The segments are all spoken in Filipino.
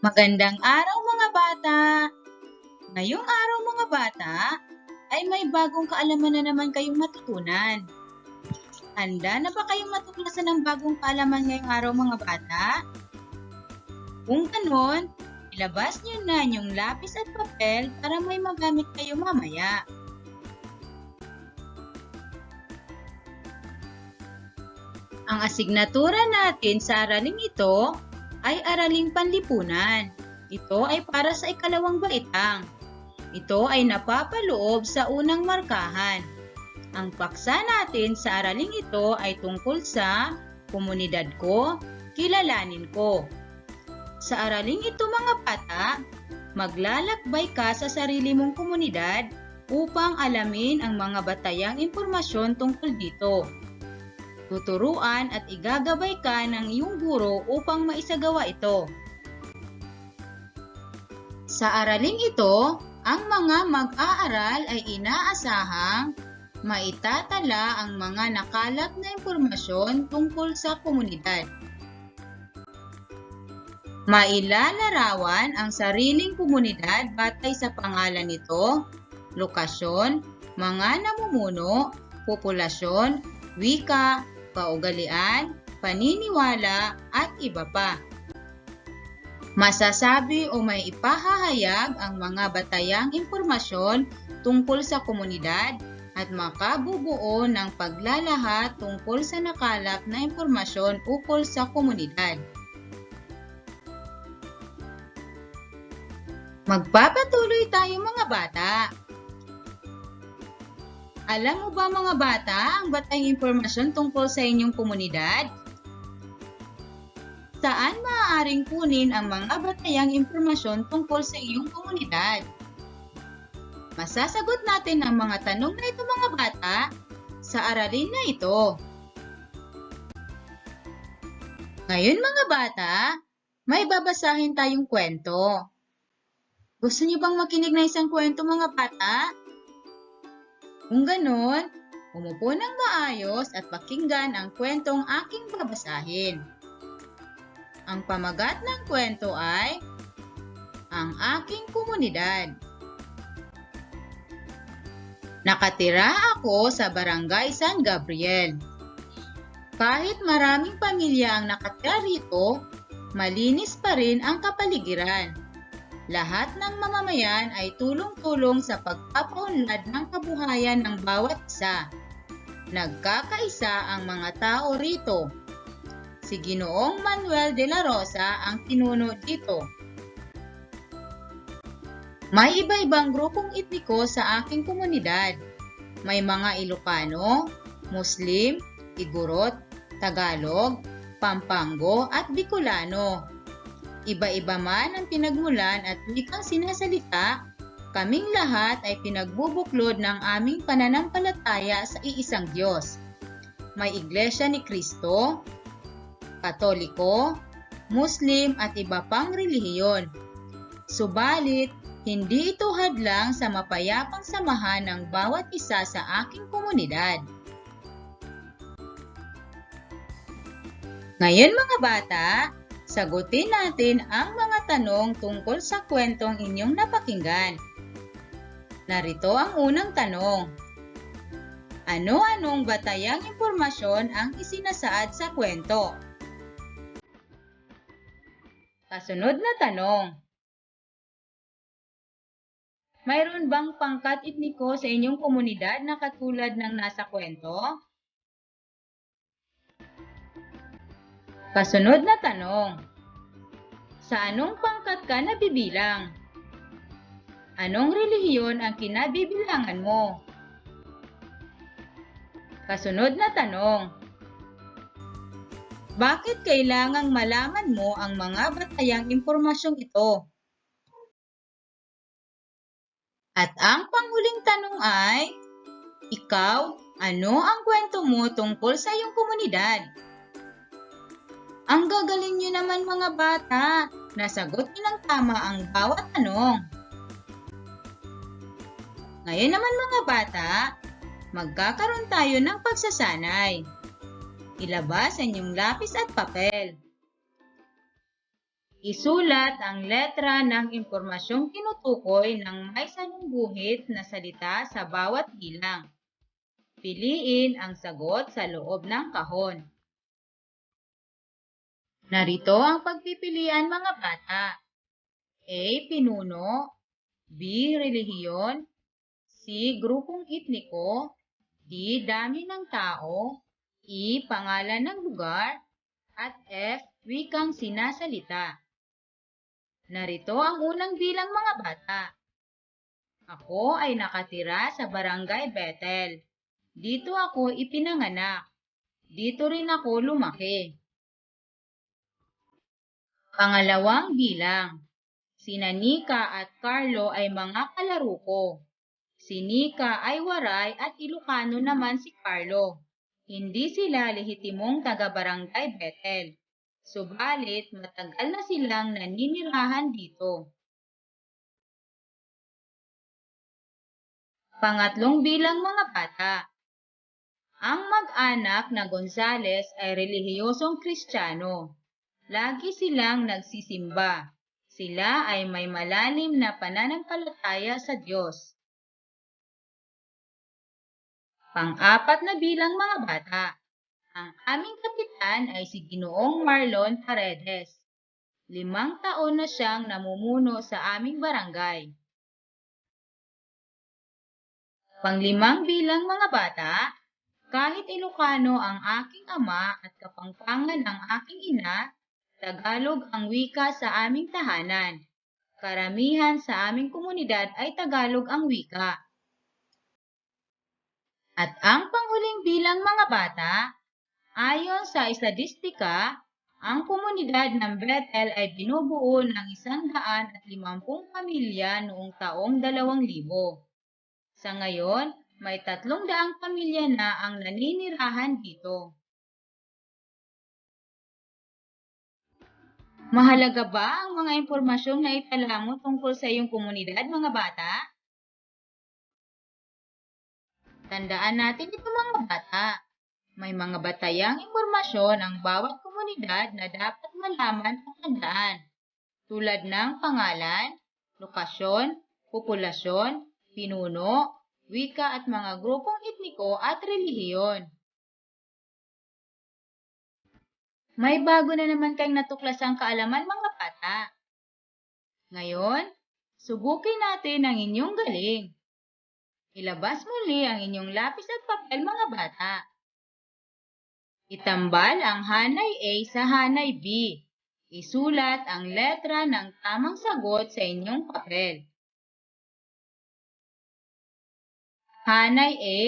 Magandang araw mga bata! Ngayong araw mga bata, ay may bagong kaalaman na naman kayong matutunan. Handa na ba kayong matuklasan ng bagong kaalaman ngayong araw mga bata? Kung ganon, ilabas niyo na yung lapis at papel para may magamit kayo mamaya. Ang asignatura natin sa araling ito ay araling panlipunan. Ito ay para sa ikalawang baitang. Ito ay napapaloob sa unang markahan. Ang paksa natin sa araling ito ay tungkol sa komunidad ko, kilalanin ko. Sa araling ito mga bata, maglalakbay ka sa sarili mong komunidad upang alamin ang mga batayang impormasyon tungkol dito. Tuturuan at igagabay ka ng iyong guro upang maisagawa ito. Sa araling ito, ang mga mag-aaral ay inaasahang maitatala ang mga nakalap na impormasyon tungkol sa komunidad. Mailalarawan ang sariling komunidad batay sa pangalan nito, lokasyon, mga namumuno, populasyon, wika, kaugalian, paniniwala, at iba pa. Masasabi o may ipahahayag ang mga batayang impormasyon tungkol sa komunidad at makabubuo ng paglalahat tungkol sa nakalap na impormasyon ukol sa komunidad. Magpapatuloy tayo mga bata. Alam mo ba mga bata ang batayang impormasyon tungkol sa inyong komunidad? Saan maaaring kunin ang mga batayang impormasyon tungkol sa iyong komunidad? Masasagot natin ang mga tanong na ito mga bata sa aralin na ito. Ngayon mga bata, may babasahin tayong kwento. Gusto niyo bang makinig na isang kwento mga bata? Kung ganon, umupo ng maayos at pakinggan ang kwentong aking babasahin. Ang pamagat ng kwento ay Ang Aking Komunidad. Nakatira ako sa Barangay San Gabriel. Kahit maraming pamilya ang nakatira rito, malinis pa rin ang kapaligiran. Lahat ng mamamayan ay tulong-tulong sa pagpapaunlad ng kabuhayan ng bawat isa. Nagkakaisa ang mga tao rito. Si Ginoong Manuel de la Rosa ang pinuno dito. May iba-ibang grupong etniko sa aking komunidad. May mga Ilocano, Muslim, Igorot, Tagalog, Pampango at Bicolano. Iba-iba man ang pinagmulan at wikang sinasalita, kaming lahat ay pinagbubuklod ng aming pananampalataya sa iisang Diyos. May Iglesia ni Cristo, Katoliko, Muslim at iba pang relihiyon. Subalit, hindi ito hadlang sa mapayapang samahan ng bawat isa sa aking komunidad. Ngayon mga bata, sagutin natin ang mga tanong tungkol sa kwentong inyong napakinggan. Narito ang unang tanong. Ano-anong batayang impormasyon ang isinasaad sa kwento? Kasunod na tanong. Mayroon bang pangkat etniko sa inyong komunidad na katulad ng nasa kwento? Kasunod na tanong. Sa anong pangkat ka nabibilang? Anong relihiyon ang kinabibilangan mo? Kasunod na tanong. Bakit kailangang malaman mo ang mga batayang impormasyong ito? At ang panghuling tanong ay, ikaw, ano ang kwento mo tungkol sa iyong komunidad? Ang gagaling niyo naman mga bata, nasagot niyo ng tama ang bawat tanong. Ngayon naman mga bata, magkakaroon tayo ng pagsasanay. Ilabas ang inyong lapis at papel. Isulat ang letra ng impormasyong tinutukoy ng may salungguhit na salita sa bawat bilang. Piliin ang sagot sa loob ng kahon. Narito ang pagpipilian mga bata. A. Pinuno, B. Relihiyon, C. Grupong etniko, D. Dami ng tao, E. Pangalan ng lugar, at F. Wikang sinasalita. Narito ang unang bilang mga bata. Ako ay nakatira sa Barangay Bethel. Dito ako ipinanganak. Dito rin ako lumaki. Pangalawang bilang. Sina Nika at Carlo ay mga kalaro ko. Si Nika ay Waray at Ilocano naman si Carlo. Hindi sila lehitimong taga-Barangay Bethel. Subalit matagal na silang naninirahan dito. Pangatlong bilang mga bata. Ang mag-anak na Gonzales ay relihiyosong Kristiyano. Lagi silang nagsisimba. Sila ay may malalim na pananampalataya sa Diyos. Pang-apat na bilang mga bata. Ang aming kapitan ay si Ginoong Marlon Paredes. 5 taon na siyang namumuno sa aming barangay. Pang-5 bilang mga bata. Kahit Ilocano ang aking ama at Kapampangan ang aking ina, Tagalog ang wika sa aming tahanan. Karamihan sa aming komunidad ay Tagalog ang wika. At ang panghuling bilang mga bata, ayon sa estadistika, ang komunidad ng Bethel ay binubuo ng 150 pamilya noong taong 2000. Sa ngayon, may 300 pamilya na ang naninirahan dito. Mahalaga ba ang mga impormasyong naitala mo tungkol sa iyong komunidad, mga bata? Tandaan natin ito mga bata. May mga batayang impormasyon ang bawat komunidad na dapat malaman at tandaan, tulad ng pangalan, lokasyon, populasyon, pinuno, wika at mga grupong etniko at relihiyon. May bago na naman kayong natuklasang kaalaman mga bata. Ngayon, subukin natin ang inyong galing. Ilabas muli ang inyong lapis at papel mga bata. Itambal ang hanay A sa hanay B. Isulat ang letra ng tamang sagot sa inyong papel. Hanay A,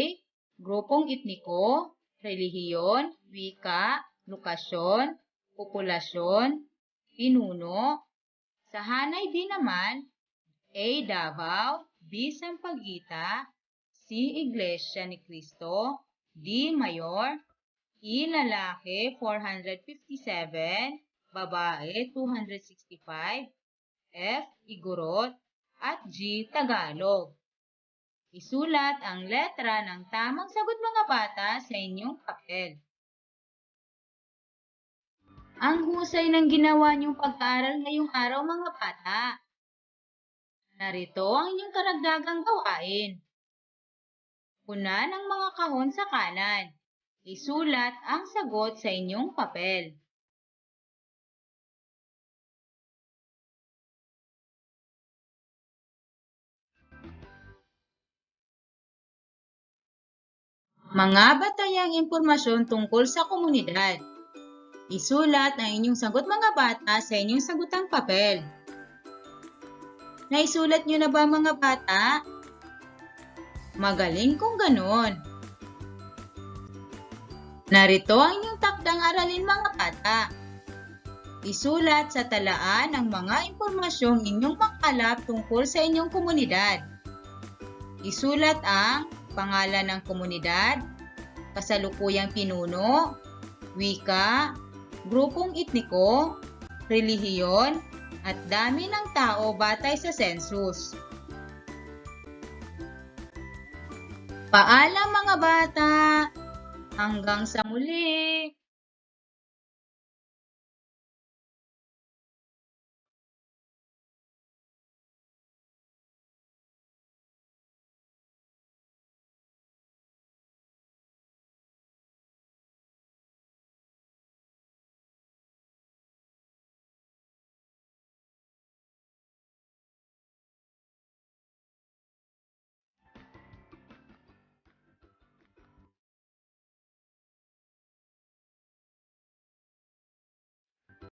grupong etniko, relihiyon, wika, lokasyon, populasyon, pinuno. Sa hanay B naman, A. Davao, B. Sampaguita, C. Iglesia ni Cristo, D. Mayor, E. Lalaki 457, babae 265, F. Igorot, at G. Tagalog. Isulat ang letra ng tamang sagot mga bata sa inyong papel. Ang husay ng ginawa niyong pag-aaral ngayong araw mga bata. Narito ang inyong karagdagang gawain. Punan ang mga kahon sa kanan. Isulat ang sagot sa inyong papel. Mga batayang impormasyon tungkol sa komunidad. Isulat ang inyong sagot mga bata sa inyong sagutang papel. Naisulat niyo na ba mga bata? Magaling kung ganon. Narito ang inyong takdang aralin mga bata. Isulat sa talaan ang mga impormasyong inyong makalap tungkol sa inyong komunidad. Isulat ang pangalan ng komunidad, kasalukuyang pinuno, wika, grupong etniko, relihiyon, at dami ng tao batay sa census. Paalam mga bata! Hanggang sa muli!